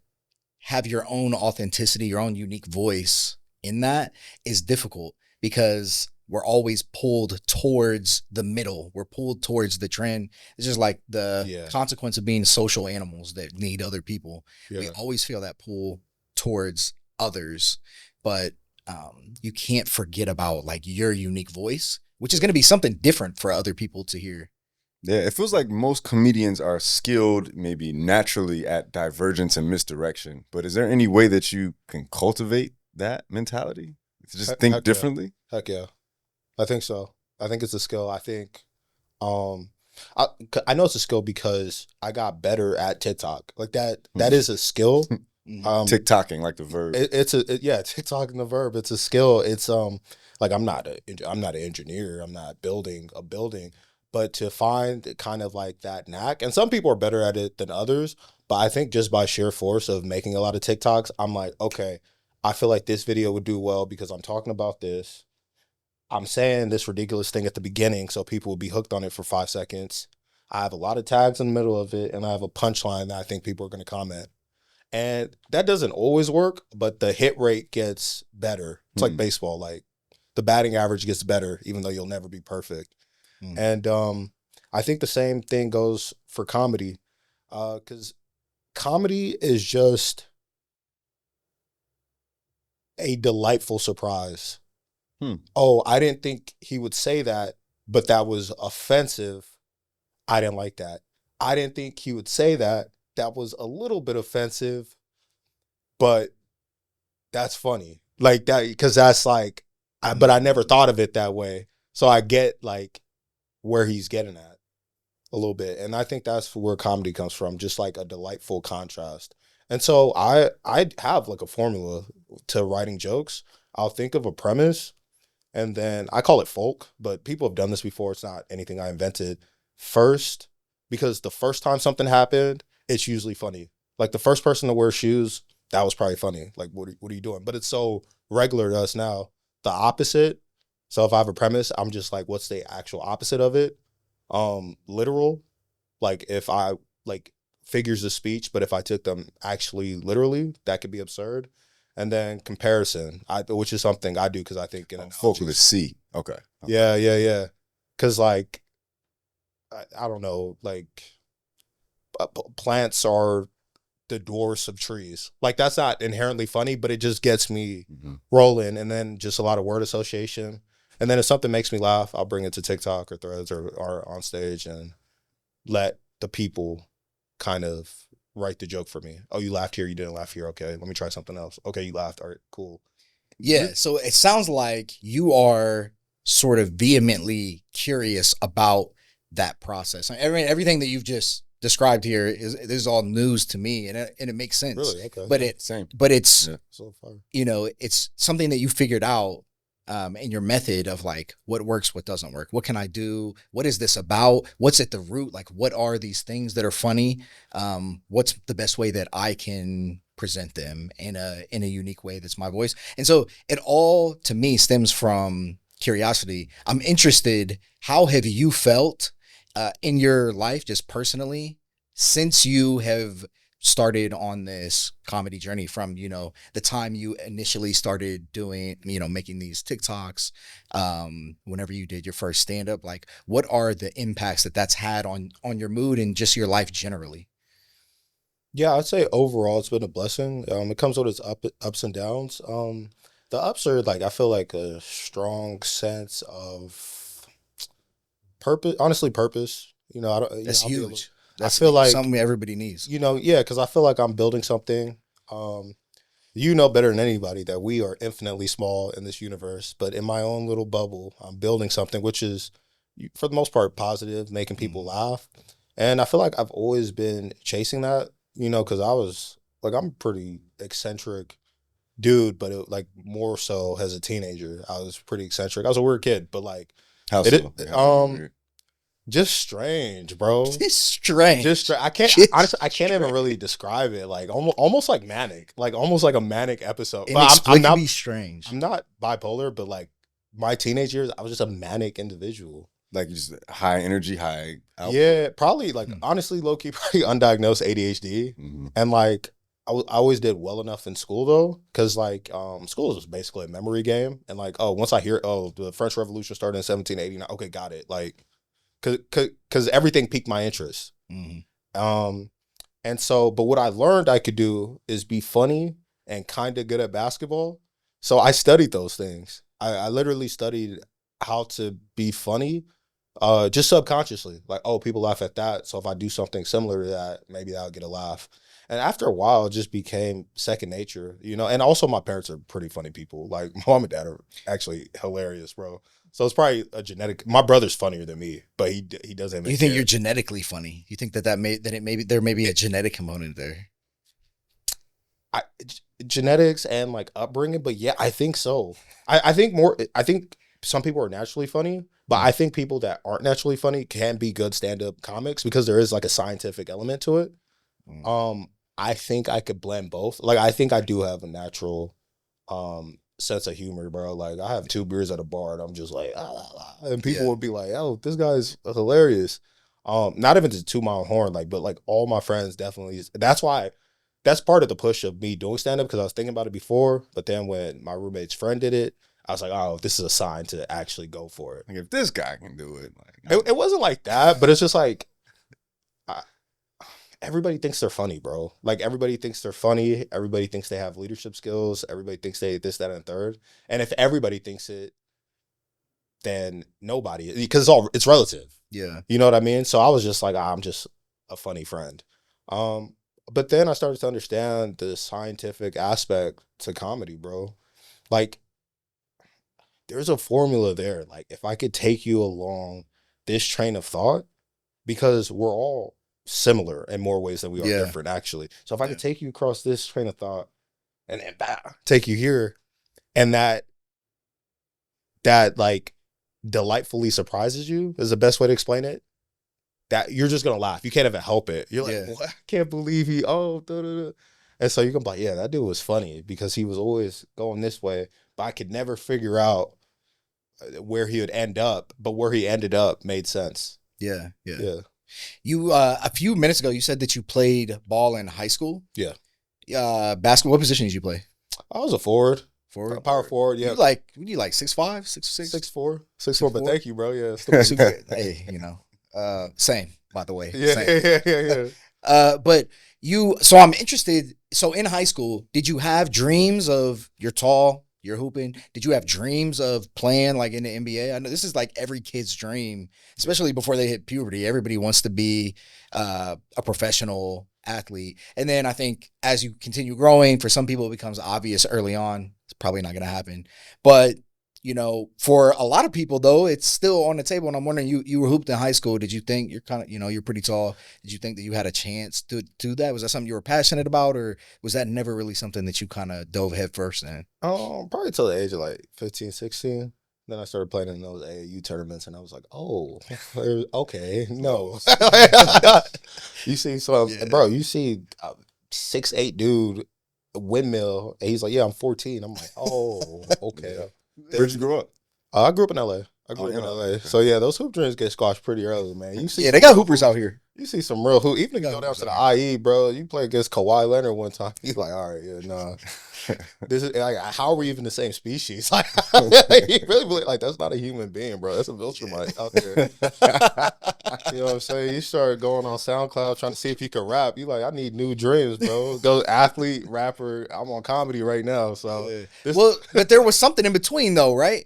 have your own authenticity, your own unique voice in that is difficult, because we're always pulled towards the middle. We're pulled towards the trend. It's just like the consequence of being social animals that need other people. We always feel that pull towards others, but you can't forget about like your unique voice, which is going to be something different for other people to hear. Yeah, it feels like most comedians are skilled maybe naturally at divergence and misdirection, but is there any way that you can cultivate that mentality to just think differently? Heck yeah, I think so. I think it's a skill. I think I know it's a skill because I got better at TikTok. Like that is a skill. TikToking, like the verb. TikToking the verb. It's a skill. It's like I'm not an engineer. I'm not building a building, but to find kind of like that knack, and some people are better at it than others. But I think just by sheer force of making a lot of TikToks, I'm like, okay, I feel like this video would do well because I'm talking about this. I'm saying this ridiculous thing at the beginning, so people will be hooked on it for 5 seconds. I have a lot of tags in the middle of it, and I have a punchline that I think people are going to comment. And that doesn't always work, but the hit rate gets better. It's like baseball. Like the batting average gets better, even though you'll never be perfect. And I think the same thing goes for comedy, because comedy is just a delightful surprise. Oh, I didn't think he would say that, but that was offensive. I didn't like that. I didn't think he would say that. That was a little bit offensive, but that's funny. Like that, because that's like, but I never thought of it that way. So I get like where he's getting at a little bit. And I think that's where comedy comes from, just like a delightful contrast. And so I have like a formula to writing jokes. I'll think of a premise, and then I call it folk, but people have done this before. It's not anything I invented. First, because the first time something happened, it's usually funny. Like the first person to wear shoes, that was probably funny. Like, what are you doing? But it's so regular to us now. The opposite. So if I have a premise, I'm just like, what's the actual opposite of it? Literal. Like if I like figures of speech, but if I took them actually literally, that could be absurd. And then comparison, which is something I do because I think in folk with a C. Okay. Yeah. Because like, I don't know, like plants are the dwarfs of trees. Like that's not inherently funny, but it just gets me rolling. And then just a lot of word association. And then if something makes me laugh, I'll bring it to TikTok or Threads or on stage and let the people kind of write the joke for me. Oh, you laughed here, you didn't laugh here. Okay, let me try something else. Okay, you laughed. All right, cool. Yeah, so it sounds like you are sort of vehemently curious about that process. I mean, everything that you've just described here is all news to me, and it makes sense. Really? Okay. But it's So far. you know, it's something that you figured out in your method of like what works, what doesn't work. What can I do? What is this about? What's at the root? Like, what are these things that are funny? What's the best way that I can present them in a unique way that's my voice? And so it all to me stems from curiosity. I'm interested, how have you felt in your life, just personally, since you have started on this comedy journey, from, you know, the time you initially started doing, you know, making these TikToks, whenever you did your first stand-up, like what are the impacts that that's had on your mood and just your life generally? Yeah, I'd say overall it's been a blessing. It comes with its ups and downs. The ups are like, I feel like a strong sense of purpose, honestly purpose. You know, I don't, That's I'll be a little- huge. That's feel like- something everybody needs. You know, yeah, because I feel like I'm building something. You know better than anybody that we are infinitely small in this universe, but in my own little bubble, I'm building something which is, for the most part, positive, making people laugh. And I feel like I've always been chasing that, you know, because I was like, I'm a pretty eccentric dude, but like more so as a teenager, I was pretty eccentric. I was a weird kid, but like, How it- so? just strange, bro. It's strange. I can't honestly. I can't even really describe it. Like almost like manic, like almost like a manic episode. But I'm not. strange. I'm not bipolar, but like my teenage years, I was just a manic individual. Like just high energy, high output. Yeah, probably like honestly, low key, probably undiagnosed ADHD, and like I always did well enough in school though, because like school is basically a memory game, and like once I hear the French Revolution started in 1789, okay, got it, like. Cause everything piqued my interest. And so, but what I learned I could do is be funny and kind of good at basketball. So I studied those things. I literally studied how to be funny, just subconsciously. Like, oh, people laugh at that. So if I do something similar to that, maybe I'll get a laugh. And after a while, it just became second nature, you know? And also my parents are pretty funny people. Like my mom and dad are actually hilarious, bro. So it's probably a genetic. My brother's funnier than me, but he doesn't. You think you're genetically funny? You think there may be a genetic component there? Genetics and like upbringing, but yeah, I think so. I think more. I think some people are naturally funny, but I think people that aren't naturally funny can be good stand-up comics because there is like a scientific element to it. I think I could blend both. Like I think I do have a natural sense of humor, bro. Like I have 2 beers at a bar and I'm just like, and people would be like, oh, this guy's hilarious. Not even to toot my own horn, like, but like all my friends definitely. That's why. That's part of the push of me doing stand up because I was thinking about it before, but then when my roommate's friend did it, I was like, oh, this is a sign to actually go for it. Like if this guy can do it, like It wasn't like that, but it's just like everybody thinks they're funny, bro. Like everybody thinks they're funny. Everybody thinks they have leadership skills. Everybody thinks they this, that, and third. And if everybody thinks it, then nobody, because it's relative. Yeah. You know what I mean? So I was just like, I'm just a funny friend. But then I started to understand the scientific aspect to comedy, bro. Like, there's a formula there. Like, if I could take you along this train of thought, because we're all similar in more ways than we are different, actually. So if I could take you across this train of thought and then take you here, and that like delightfully surprises you is the best way to explain it, that you're just gonna laugh. You can't even help it. You're like, what? I can't believe he and so you can be like, yeah, that dude was funny because he was always going this way, but I could never figure out where he would end up, but where he ended up made sense. Yeah. You a few minutes ago you said that you played ball in high school. Yeah. Basketball. What position did you play? I was a forward. Forward, power forward. Yeah. You like 6'5", 6'6", 6'4", 6'4". But thank you, bro. Yeah. Hey, same, by the way. Yeah. But so I'm interested. So in high school, did you have dreams of, you're tall, you're hooping, did you have dreams of playing like in the NBA? I know this is like every kid's dream, especially before they hit puberty. Everybody wants to be a professional athlete. And then I think as you continue growing, for some people it becomes obvious early on, it's probably not going to happen. But for a lot of people though, it's still on the table. And I'm wondering, you were hooped in high school. Did you think you're kind of, you're pretty tall. Did you think that you had a chance to do that? Was that something you were passionate about, or was that never really something that you kind of dove head first in? Probably till the age of like 15, 16. Then I started playing in those AAU tournaments, and I was like, oh, okay, no. You see, bro, you see a 6'8" dude, a windmill, and he's like, yeah, I'm 14. I'm like, oh, okay. Where'd you grow up? I grew up in LA. Okay. So yeah, those hoop dreams get squashed pretty early, man. You see, they got hoopers out here. You see some real hoop. Even go down to the IE, bro. You play against Kawhi Leonard one time. He's like, all right, yeah, nah. This is like, how are we even the same species? Like, you really believe like that's not a human being, bro. That's a Viltrumite out there. You know what I'm saying? You start going on SoundCloud trying to see if you can rap. You like, I need new dreams, bro. Go athlete, rapper. I'm on comedy right now. So but there was something in between though, right?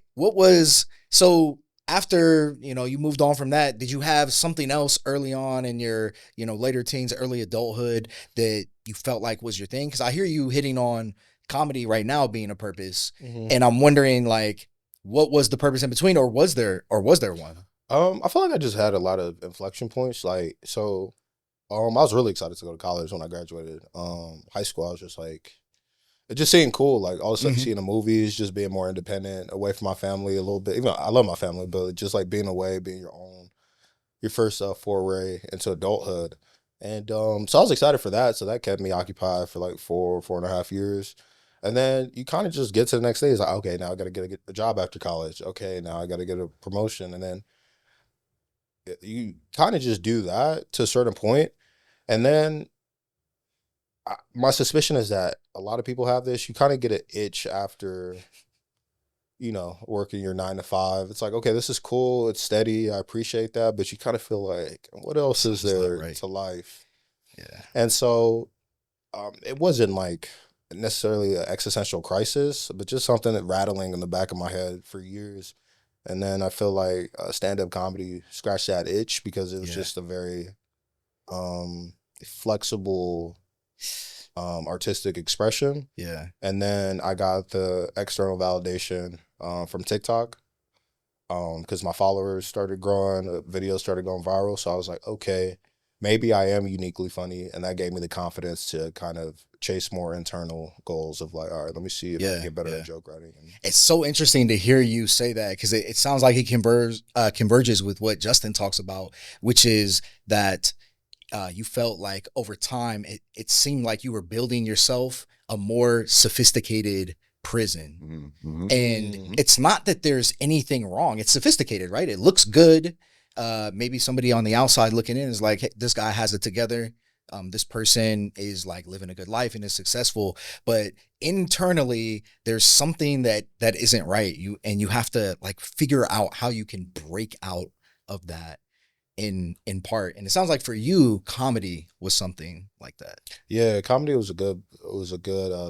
So after, you moved on from that, did you have something else early on in your, later teens, early adulthood that you felt like was your thing? Because I hear you hitting on comedy right now being a purpose. Mm-hmm. And I'm wondering, like, what was the purpose in between, or was there one? I feel like I just had a lot of inflection points. Like, so I was really excited to go to college when I graduated. High school, I was just like, it just seemed cool. Like all of a sudden, seeing the movies, just being more independent, away from my family a little bit. Even though I love my family, but just like being away, being your first foray into adulthood. And so I was excited for that. So that kept me occupied for like 4.5 years. And then you kind of just get to the next day. It's like, okay, now I got to get a job after college. Okay, now I got to get a promotion. And then you kind of just do that to a certain point. And then my suspicion is that a lot of people have this. You kind of get an itch after, working your 9 to 5. It's like, okay, this is cool. It's steady. I appreciate that. But you kind of feel like, what else is there to life? Yeah. And so it wasn't like necessarily an existential crisis, but just something that rattling in the back of my head for years. And then I feel like stand-up comedy scratched that itch because it was just a very flexible artistic expression. Yeah. And then I got the external validation from TikTok because my followers started growing, videos started going viral. So I was like, okay, maybe I am uniquely funny. And that gave me the confidence to kind of chase more internal goals of like, all right, let me see if I can get better at joke writing. It's so interesting to hear you say that because it sounds like it converges with what Justin talks about, which is that you felt like over time, it seemed like you were building yourself a more sophisticated prison. Mm-hmm. And it's not that there's anything wrong. It's sophisticated, right? It looks good. Maybe somebody on the outside looking in is like, hey, this guy has it together. this person is like living a good life and is successful, but internally there's something that isn't right. You have to like figure out how you can break out of that in part. And it sounds like for you, comedy was something like that. Yeah, comedy was a good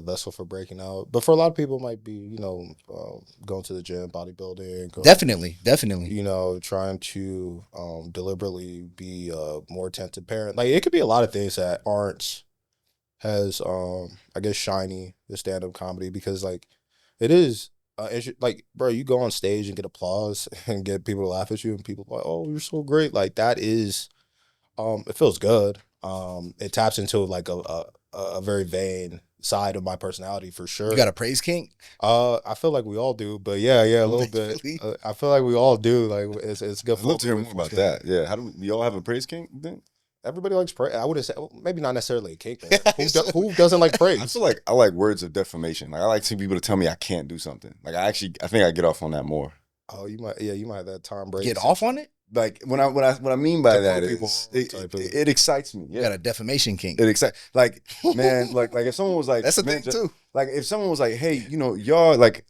vessel for breaking out. But for a lot of people, it might be going to the gym, bodybuilding, or, Definitely. trying to deliberately be a more attentive parent. Like it could be a lot of things that aren't as I guess shiny the stand up comedy, because like it is. Like, bro, you go on stage and get applause and get people to laugh at you, and people are like, "Oh, you're so great!" Like that is, it feels good. It taps into like a very vain side of my personality for sure. You got a praise kink? I feel like we all do, but yeah, a little bit. Really? I feel like we all do. Like it's good. I'd love to hear more about that. Yeah, how do we all have a praise kink then? Everybody likes praise. I would have said maybe not necessarily a cake. Who doesn't like praise? I feel like I like words of defamation. Like I like seeing people to tell me I can't do something. Like I think I get off on that more. Oh, you might have that Tom Brady. Get off on it? Like what I mean by that people is type of- it excites me. You Yeah, got a defamation kink. it excites. Like man, like if someone was like, That's a man, thing too. Like if someone was like, hey, y'all like,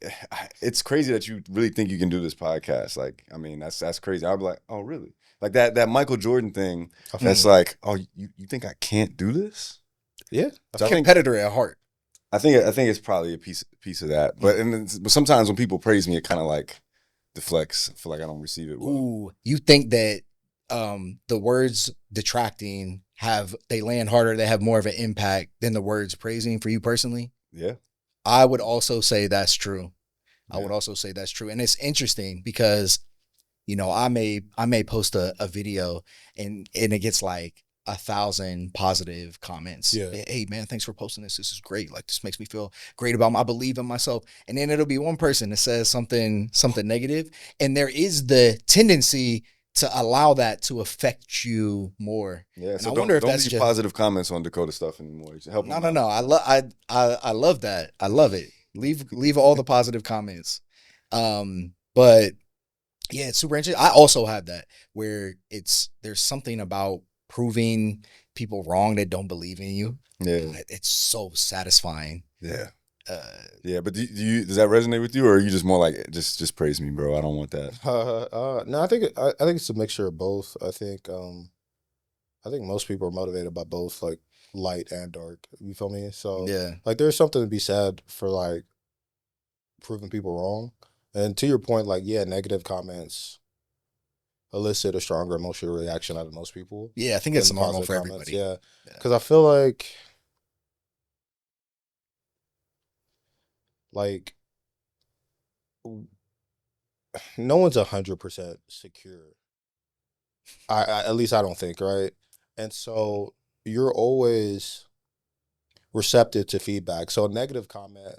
it's crazy that you really think you can do this podcast. Like, I mean, that's crazy. I'd be like, oh really? Like that Michael Jordan thing. That's like, oh, you think I can't do this? Yeah, So I'm a competitor at heart. I think it's probably a piece of that. But but sometimes when people praise me, it kind of like deflects. I feel like I don't receive it well. Ooh, you think that the words detracting they land harder, they have more of an impact than the words praising for you personally? Yeah. I would also say that's true. Yeah. I would also say that's true. And it's interesting because, I may post a video and it gets like 1,000 positive comments. Yeah. Hey man, thanks for posting this. This is great. Like this makes me feel great about I believe in myself. And then it'll be one person that says something negative, and there is the tendency to allow that to affect you more. Yeah. And So I wonder if don't that's leave just positive comments on Dakotah stuff anymore. Help no. them out. I love that. I love it. Leave all the positive comments. But yeah, it's super interesting. I also have that where there's something about proving people wrong that don't believe in you. Yeah. It's so satisfying. Yeah. Yeah, but does that resonate with you, or are you just more like just praise me, bro? I don't want that. No, I think it's a mixture of both. I think most people are motivated by both, like light and dark. You feel me? So Yeah. like there's something to be said for like proving people wrong. And to your point, like yeah, negative comments elicit a stronger emotional reaction out of most people. Yeah, I think it's than normal positive for comments. everybody. Yeah, because I feel like no one's 100% secure. I at least I don't think, right? And so you're always receptive to feedback. So a negative comment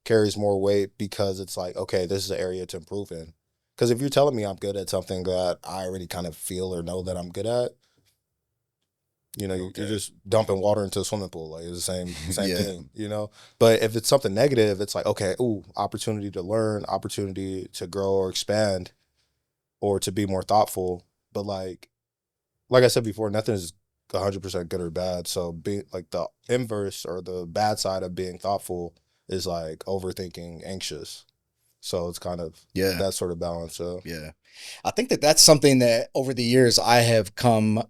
carries more weight because it's like, okay, this is an area to improve in. Because if you're telling me I'm good at something that I already kind of feel or know that I'm good at, you're just dumping water into a swimming pool. Like it's the same Yeah. thing, But if it's something negative, it's like, okay, opportunity to learn, opportunity to grow or expand, or to be more thoughtful. But like I said before, nothing is 100% good or bad. So being like the inverse or the bad side of being thoughtful is like overthinking, anxious. So it's kind of that sort of balance. So Yeah. I think that's something that over the years I have come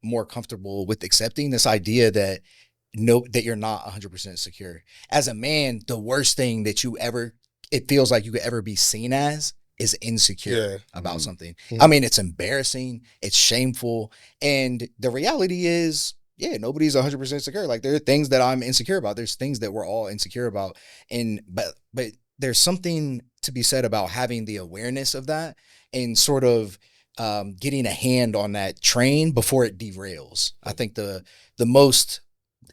more comfortable with accepting, this idea that that you're not 100% secure. As a man, the worst thing that it feels like you could ever be seen as is insecure about something. Mhm. I mean, it's embarrassing, it's shameful, and the reality is, yeah, nobody's 100% secure. Like there are things that I'm insecure about. There's things that we're all insecure about, but there's something to be said about having the awareness of that and sort of getting a hand on that train before it derails. I think the most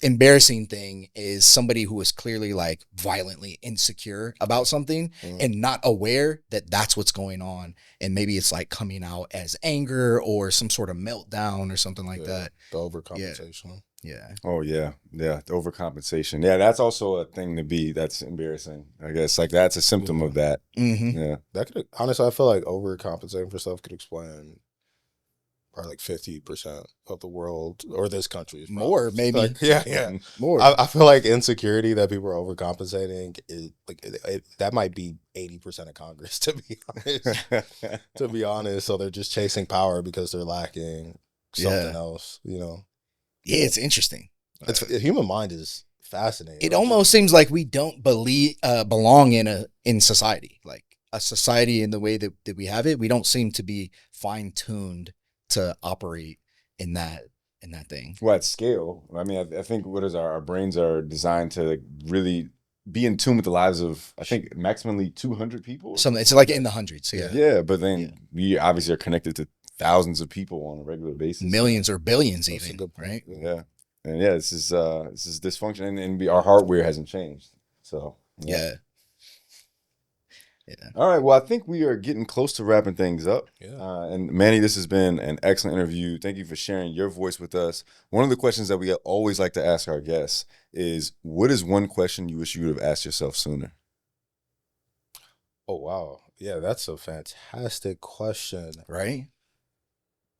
embarrassing thing is somebody who is clearly like violently insecure about something and not aware that that's what's going on. And maybe it's like coming out as anger or some sort of meltdown or something like that. The overcompensation. Yeah. Oh yeah, the overcompensation. Yeah, that's also a thing that's embarrassing. I guess like that's a symptom of that. Mm-hmm. Yeah, That could honestly, I feel like overcompensating for stuff could explain probably like 50% of the world or this country. More, maybe. Like, yeah. More. I feel like insecurity that people are overcompensating is like that might be 80% of Congress, to be honest. To be honest, so they're just chasing power because they're lacking something else. Yeah, it's interesting. The human mind is fascinating. It almost seems like we don't belong in society, like a society in the way that we have it. We don't seem to be fine tuned to operate in that thing. Well, at scale, I mean, I think what is our brains are designed to really be in tune with the lives of, I think, maximally 200 people. Something it's like in the hundreds. Yeah, yeah, but then we obviously are connected to thousands of people on a regular basis, millions or billions, That's even. a good point. Right? Yeah, and yeah, this is dysfunction, and our hardware hasn't changed. So Yeah. All right. Well, I think we are getting close to wrapping things up. Yeah. And Manny, this has been an excellent interview. Thank you for sharing your voice with us. One of the questions that we always like to ask our guests is, what is one question you wish you would have asked yourself sooner? Oh, wow. Yeah, that's a fantastic question. Right?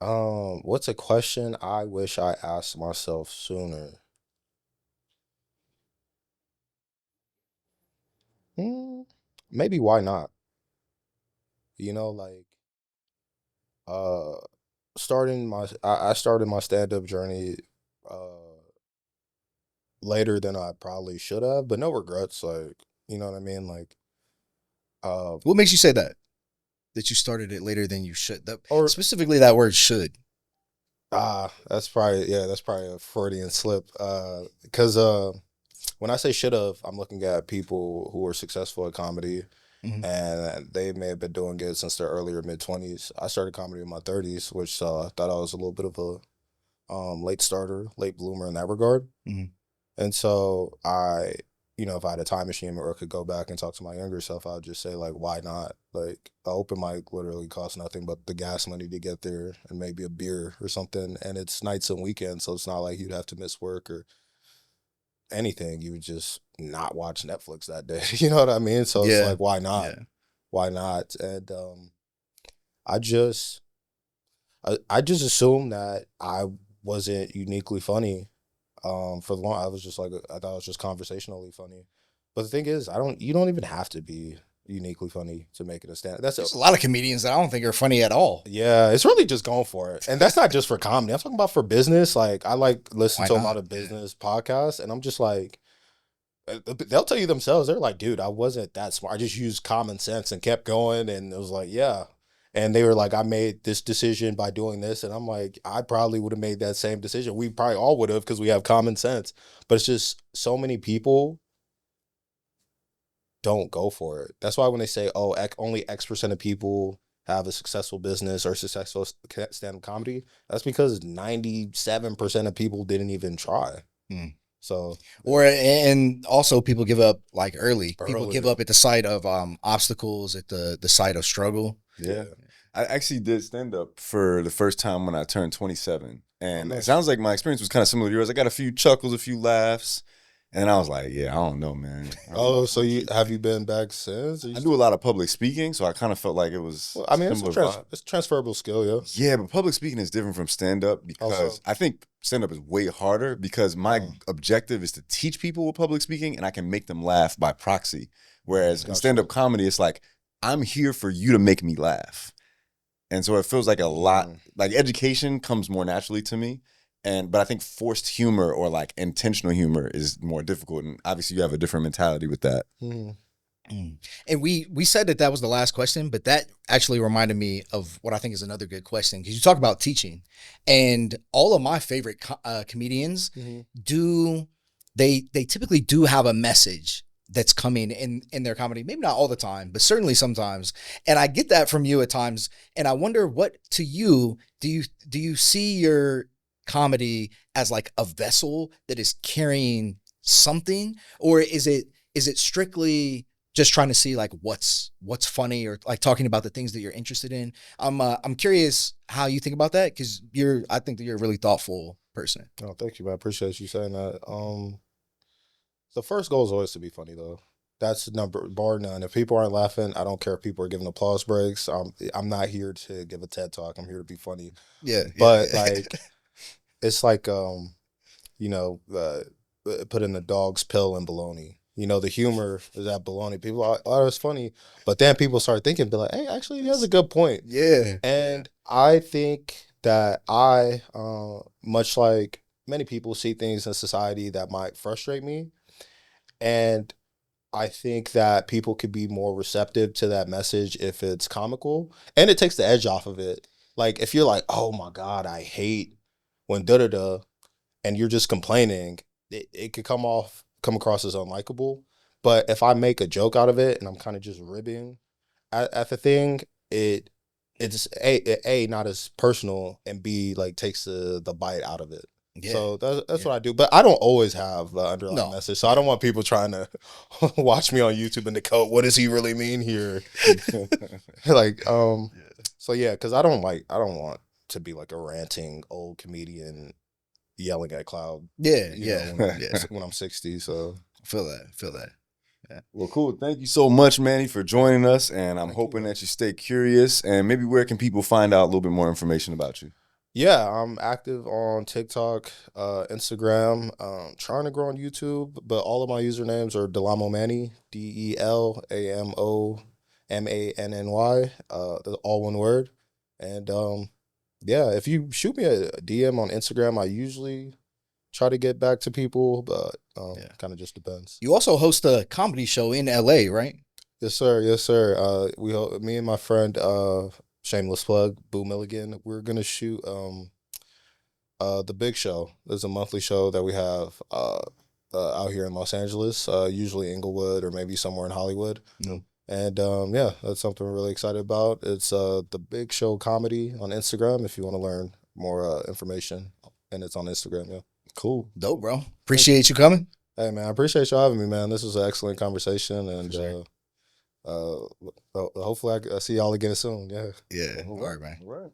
What's a question I wish I asked myself sooner? Maybe why not? Like I started my stand-up journey later than I probably should have, but no regrets, like, you know what I mean? Like What makes you say that? That you started it later than you should? Or- Specifically that word should. that's probably a Freudian slip. Because when I say should have, I'm looking at people who are successful at comedy, and they may have been doing it since their earlier mid-20s. I started comedy in my 30s, which I thought I was a little bit of a late starter, late bloomer in that regard. And so if I had a time machine or could go back and talk to my younger self, I would just say, like, why not? Like, an open mic literally costs nothing but the gas money to get there and maybe a beer or something. And it's nights and weekends, so it's not like you'd have to miss work or anything. You would just not watch Netflix that day. You know what I mean? So it's like, why not? Yeah. Why not? And I just assumed that I wasn't uniquely funny. For the long, I thought it was just conversationally funny. But the thing is, you don't even have to be uniquely funny to make it a stand. There's a lot of comedians that I don't think are funny at all. Yeah, it's really just going for it. And that's not just for comedy. I'm talking about for business. Like, I listen to a lot of business podcasts, and I'm just like, they'll tell you themselves, they're like, dude, I wasn't that smart. I just used common sense and kept going. And it was like, yeah. And they were like, I made this decision by doing this. And I'm like, I probably would have made that same decision. We probably all would have, because we have common sense. But it's just so many people don't go for it. That's why when they say, oh, only X% of people have a successful business or successful stand-up comedy, that's because 97% of people didn't even try. So, and also people give up like early. People give up at the sight of obstacles, at the sight of struggle. Yeah. I actually did stand up for the first time when I turned 27. And it sounds like my experience was kind of similar to yours. I got a few chuckles, a few laughs. And I was like, yeah, I don't know, man. So have you been back since? I do a lot of public speaking, so I kind of felt like it was it's a transferable skill, yeah. Yeah, but public speaking is different from stand-up because I think stand-up is way harder because my objective is to teach people with public speaking, and I can make them laugh by proxy. Whereas in stand-up comedy, it's like, I'm here for you to make me laugh. And so it feels like a lot, like education comes more naturally to me. But I think forced humor or like intentional humor is more difficult. And obviously you have a different mentality with that. And we said that was the last question, but that actually reminded me of what I think is another good question. Because you talk about teaching, and all of my favorite comedians they typically do have a message that's coming in their comedy. Maybe not all the time, but certainly sometimes. And I get that from you at times. And I wonder, what to you, do you see your comedy as like a vessel that is carrying something, or is it strictly just trying to see like what's funny, or like talking about the things that you're interested in? I'm curious how you think about that, because I think that you're a really thoughtful person. Oh, thank you, man. I appreciate you saying that. The first goal is always to be funny, though. That's bar none. If people aren't laughing, I don't care if people are giving applause breaks. I'm not here to give a TED talk. I'm here to be funny. Yeah. But like, it's like put in the dog's pill and baloney. The humor is that baloney. People are, oh, it's funny. But then people start thinking, be like, hey, actually, he has a good point. Yeah. And I think that much like many people, see things in society that might frustrate me. And I think that people could be more receptive to that message if it's comical. And it takes the edge off of it. Like, if you're like, oh my God, I hate when da-da-da, and you're just complaining, it could come across as unlikable. But if I make a joke out of it and I'm kind of just ribbing at the thing, it's a not as personal, and B, like, takes the bite out of it. Yeah. So that's what I do. But I don't always have the underlying message. So I don't want people trying to watch me on YouTube and decode what does he really mean here. Like, so yeah, because I don't want to be like a ranting old comedian yelling at cloud. When I'm 60. So feel that. Yeah. Well, cool. Thank you so much, Manny, for joining us. And I'm hoping that you stay curious. And maybe where can people find out a little bit more information about you? Yeah, I'm active on TikTok, Instagram, trying to grow on YouTube, but all of my usernames are Delamo Manny, DELAMOMANNY, all one word. And yeah, if you shoot me a DM on Instagram, I usually try to get back to people, but kind of just depends. You also host a comedy show in LA, right? Yes, sir. Yes, sir. Me and my friend, shameless plug, Boo Milligan, we're gonna shoot The Big Show. There's a monthly show that we have out here in Los Angeles, usually Inglewood or maybe somewhere in Hollywood. No. And that's something we're really excited about. It's The Big Show Comedy on Instagram if you want to learn more information, and it's on Instagram. Yeah. Cool. Dope, bro. Appreciate you coming. Hey, man, I appreciate you having me, man. This was an excellent conversation, and hopefully I see y'all again soon. Yeah. Yeah. All right, man. All right.